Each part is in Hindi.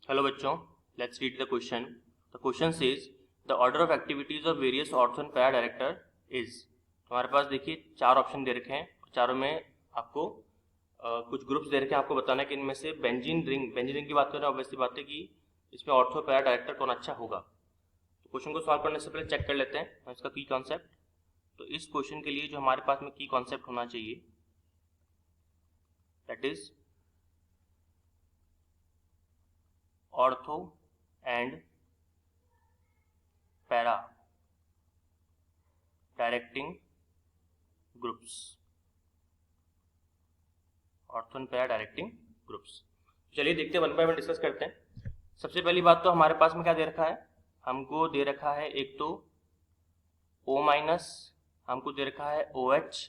हेलो बच्चों, let's read the question. The question says the order of activities of various ortho and para director is. हमारे पास देखिए चार ऑप्शन दे रखे हैं. चारों में आपको कुछ ग्रुप्स दे रखे हैं. आपको बताना है कि इनमें से बेंजीन रिंग की बात कर रहे हैं. ऑब्वियसली बात है कि इसमें ऑर्थो पैरा डायरेक्टर कौन अच्छा होगा. तो क्वेश्चन को सॉल्व करने से पहले चेक कर लेते हैं इसका की कॉन्सेप्ट. तो इस क्वेश्चन के लिए जो हमारे पास में की कॉन्सेप्ट होना चाहिए that is ortho and para directing groups. Ortho and para directing groups. चलिए देखते हैं, वन बाय वन डिस्कस करते हैं. सबसे पहली बात तो हमारे पास में क्या दे रखा है. हमको दे रखा है एक तो O माइनस, हमको दे रखा है OH,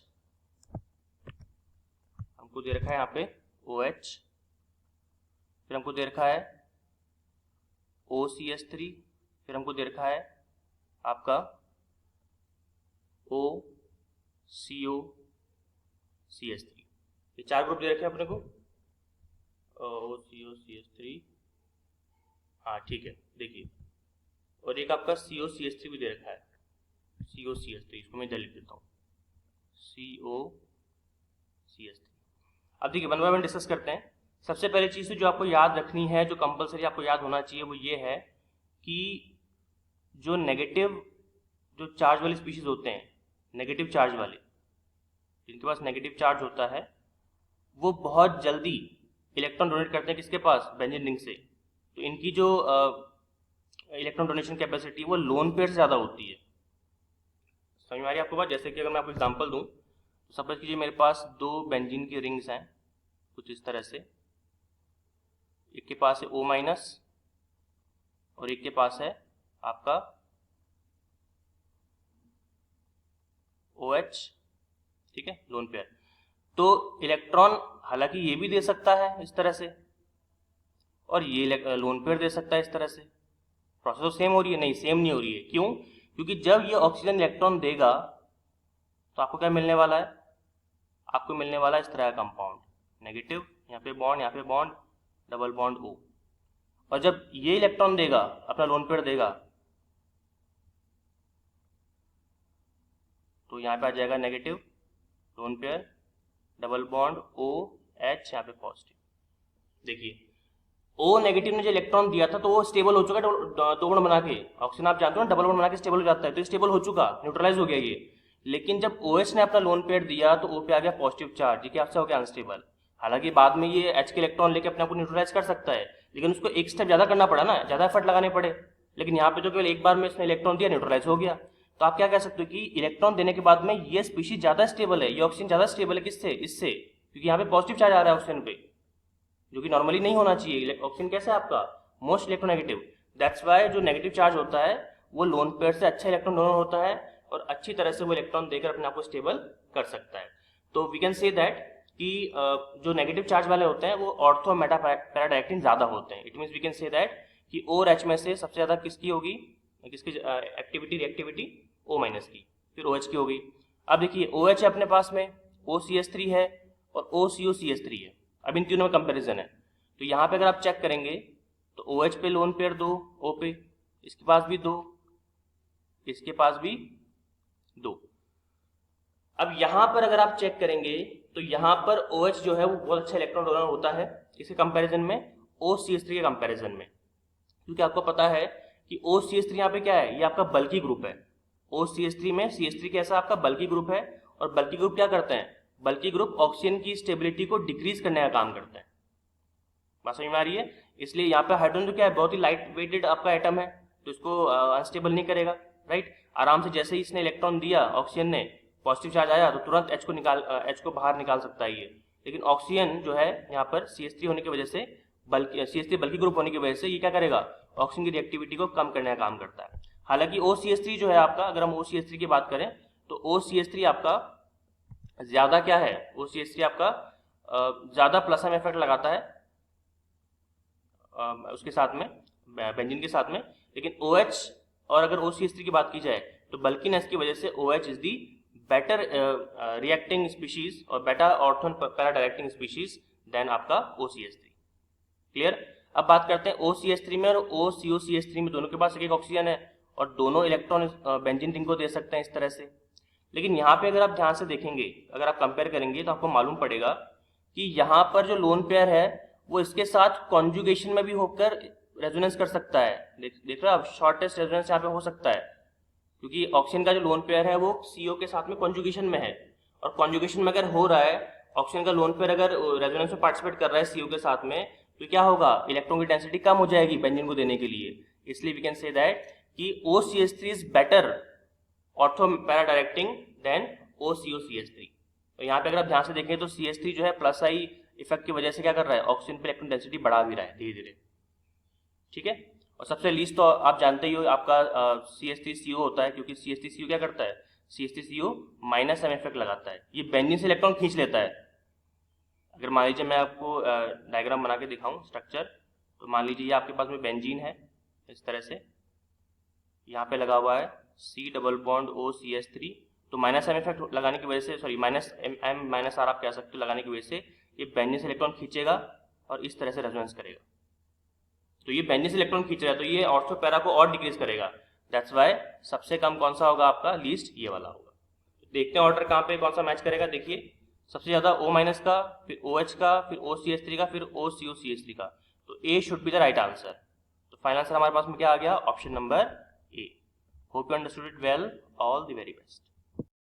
हमको दे रखा है यहाँ पे OH, फिर हमको दे रखा है OCH3, फिर हमको दे रखा है आपका OCOCH3. ये चार ग्रुप दे रखे हैं अपने को. OCOCH3, हाँ ठीक है. देखिए, और एक आपका COCH3 भी दे रखा है. COCH3 इसको मैं इधर लिख देता हूँ, COCH3. अब देखिए वन बाय वन डिस्कस करते हैं. सबसे पहली चीज़ जो आपको याद रखनी है, जो कंपलसरी आपको याद होना चाहिए, वो ये है कि जो नेगेटिव जो चार्ज वाले स्पीशीज होते हैं, नेगेटिव चार्ज वाले, जिनके पास नेगेटिव चार्ज होता है, वो बहुत जल्दी इलेक्ट्रॉन डोनेट करते हैं किसके पास, बेंजीन रिंग से. तो इनकी जो इलेक्ट्रॉन डोनेशन कैपेसिटी वो लोन पेयर से ज़्यादा होती है. समझ में आ रही है आपको बात. जैसे कि अगर मैं आपको एग्जांपल दूं, तो सपोज कीजिए मेरे पास दो बेंजीन की रिंग्स हैं कुछ इस तरह से. एक के पास है O माइनस और एक के पास है आपका OH. ठीक है, लोन पेयर. तो इलेक्ट्रॉन हालांकि ये भी दे सकता है इस तरह से, और ये लोन पेयर दे सकता है इस तरह से. प्रोसेस तो सेम हो रही है? नहीं, सेम नहीं हो रही है. क्यों? क्योंकि जब ये ऑक्सीजन इलेक्ट्रॉन देगा तो आपको क्या मिलने वाला है, आपको मिलने वाला है इस तरह का कंपाउंड, नेगेटिव, यहाँ पे बॉन्ड, डबल बॉन्ड O. और जब ये इलेक्ट्रॉन देगा, अपना लोन पेयर देगा, तो यहाँ पे आ जाएगा negative, lone pair, double bond OH, यहाँ पे पॉजिटिव. देखिए O नेगेटिव ने जो इलेक्ट्रॉन दिया था तो वो स्टेबल हो चुका है दो बॉन्ड बना के. ऑक्सीजन आप जानते हो ना, डबल बॉन्ड बना के स्टेबल हो जाता है. तो स्टेबल हो चुका, न्यूट्रलाइज हो गया ये. लेकिन जब OH ने अपना लोन पेयर दिया तो O पे आ गया पॉजिटिव चार्ज, ये क्या हो गया अनस्टेबल. हालांकि बाद में ये H के इलेक्ट्रॉन लेके अपने आप को न्यूट्रलाइज कर सकता है, लेकिन उसको एक स्टेप ज्यादा करना पड़ा ना, ज्यादा एफर्ट लगाने पड़े. लेकिन यहाँ पे तो केवल एक बार में इसने इलेक्ट्रॉन दिया, न्यूट्रलाइज हो गया. तो आप क्या कह सकते हो कि इलेक्ट्रॉन देने के बाद में ये स्पीशीज ज्यादा स्टेबल है, ये ऑक्सीजन ज्यादा स्टेबल है. किससे? इससे, क्योंकि यहाँ पे पॉजिटिव चार्ज आ रहा है ऑक्सीजन पे, जो कि नॉर्मली नहीं होना चाहिए. ऑक्सीजन कैसा है आपका, मोस्ट इलेक्ट्रोनेगेटिव. दैट्स वाई जो नेगेटिव चार्ज होता है वो लोन पेयर से अच्छा इलेक्ट्रॉन डोनर होता है, और अच्छी तरह से वो इलेक्ट्रॉन देकर अपने आप को स्टेबल कर सकता है. तो वी कैन से दैट कि जो नेगेटिव चार्ज वाले होते हैं वो ऑर्थो मेटा पैरा डायरेक्टिंग ज्यादा होते हैं. It means we can say that कि O और H में से सबसे ज्यादा किसकी होगी, किसकी एक्टिविटी, रिएक्टिविटी O माइनस की, फिर OH की होगी. अब देखिए OH है अपने पास में, OCH3 है और OCOCH3 है. अब इन तीनों में कंपेरिजन है. तो यहाँ पे अगर आप चेक करेंगे तो OH पे लोन पेयर 2, O पे, इसके पास भी 2, इसके पास भी 2. अब यहाँ पर अगर आप चेक करेंगे तो यहाँ पर OH जो है वो बहुत अच्छा इलेक्ट्रॉन डोनर होता है इसके कंपैरिजन में, OCH3 के कंपैरिजन में. क्योंकि आपको पता है कि OCH3 यहाँ पे क्या है, ये आपका बल्की ग्रुप है. OCH3 में CH3 कैसा आपका बल्की ग्रुप है, और बल्की ग्रुप क्या करते हैं, बल्की ग्रुप ऑक्सीजन की स्टेबिलिटी को डिक्रीज करने का काम करते हैं. बात समझ में आ रही है. इसलिए यहाँ पे हाइड्रोजन जो क्या है, बहुत ही लाइट वेटेड आपका एटम है, तो इसको अनस्टेबल नहीं करेगा. राइट, आराम से जैसे ही इसने इलेक्ट्रॉन दिया ऑक्सीजन ने, पॉजिटिव चार्ज आया तो तुरंत H को बाहर निकाल सकता है ये. लेकिन ऑक्सीजन जो है यहाँ पर CH3 होने की वजह से, CH3 बल्की ग्रुप होने की वजह से ये क्या करेगा, ऑक्सीजन की रिएक्टिविटी को कम करने का काम करता है. हालांकि OCH3 जो है आपका, अगर हम OCH3 की बात करें तो OCH3 आपका ज्यादा क्या है, OCH3 आपका ज्यादा प्लस में इफेक्ट लगाता है उसके साथ में, बेंजीन के साथ में. लेकिन OH और अगर OCH3 की बात की जाए तो बल्कीनेस की वजह से OH is the better reacting species और better ortho para directing species than आपका OCH3. क्लियर. अब बात करते हैं OCH3 में और OCOCH3 में, दोनों के पास एक एक ऑक्सीजन है और दोनों इलेक्ट्रॉन बेंजीन रिंग को दे सकते हैं इस तरह से। लेकिन यहाँ पे अगर आप ध्यान से देखेंगे, अगर आप कंपेयर करेंगे तो आपको मालूम पड़ेगा कि यहाँ पर जो लोन पेयर है वो इसके साथ कॉन्जुगेशन में भी होकर रेजोनेंस कर सकता है। देख रहे हो आप, शॉर्टेस्ट रेजोनेंस यहाँ पे हो सकता है क्योंकि ऑक्सीजन का जो लोन पेयर है वो CO के साथ में कॉन्जुगेशन में है, और कॉन्जुगेशन में अगर हो रहा है ऑक्सीजन का लोन पेयर अगर रेजोनेंस में पार्टिसिपेट कर रहा है CO के साथ में, तो क्या होगा, इलेक्ट्रॉन की डेंसिटी कम हो जाएगी बेंजीन को देने के लिए। इसलिए वी कैन से दैट कि OCH3 is better ortho para directing than OCOCH3। तो यहाँ पे अगर आप ध्यान से देखें तो CH3 जो है प्लस आई इफेक्ट की वजह से क्या कर रहा है, ऑक्सीजन पे इलेक्ट्रॉन डेंसिटी बढ़ा भी रहा है धीरे धीरे। ठीक है, और सबसे लीस्ट तो आप जानते ही हो आपका CH3CO होता है, क्योंकि CH3CO क्या करता है, CH3CO माइनस एम इफेक्ट लगाता है, ये बेंजीन से इलेक्ट्रॉन खींच लेता है। अगर मान लीजिए मैं आपको डायग्राम बना के दिखाऊं स्ट्रक्चर, तो मान लीजिए ये आपके पास में बेंजीन है इस तरह से, यहाँ पे लगा हुआ है C डबल बॉन्ड OCH3, तो माइनस एम इफेक्ट लगाने की वजह से, sorry minus M minus R आप कह सकते हो, लगाने की वजह से ये बेंजीन से इलेक्ट्रॉन खींचेगा और इस तरह से रेजोनेंस करेगा। तो ये बेंजीन से इलेक्ट्रॉन खींच रहा है तो ये ऑर्थो पैरा को और डिक्रीज करेगा। दैट्स वाई सबसे कम कौन सा होगा आपका, लीस्ट ये वाला होगा। देखते हैं ऑर्डर कहाँ पे कौन सा मैच करेगा। देखिए सबसे ज्यादा O माइनस का, फिर OH का, फिर OCH3 का, फिर OCOCH3 का, तो A should be the right answer. तो फाइनल आंसर हमारे पास में क्या आ गया, option number A। Hope you understood it well, all the very best.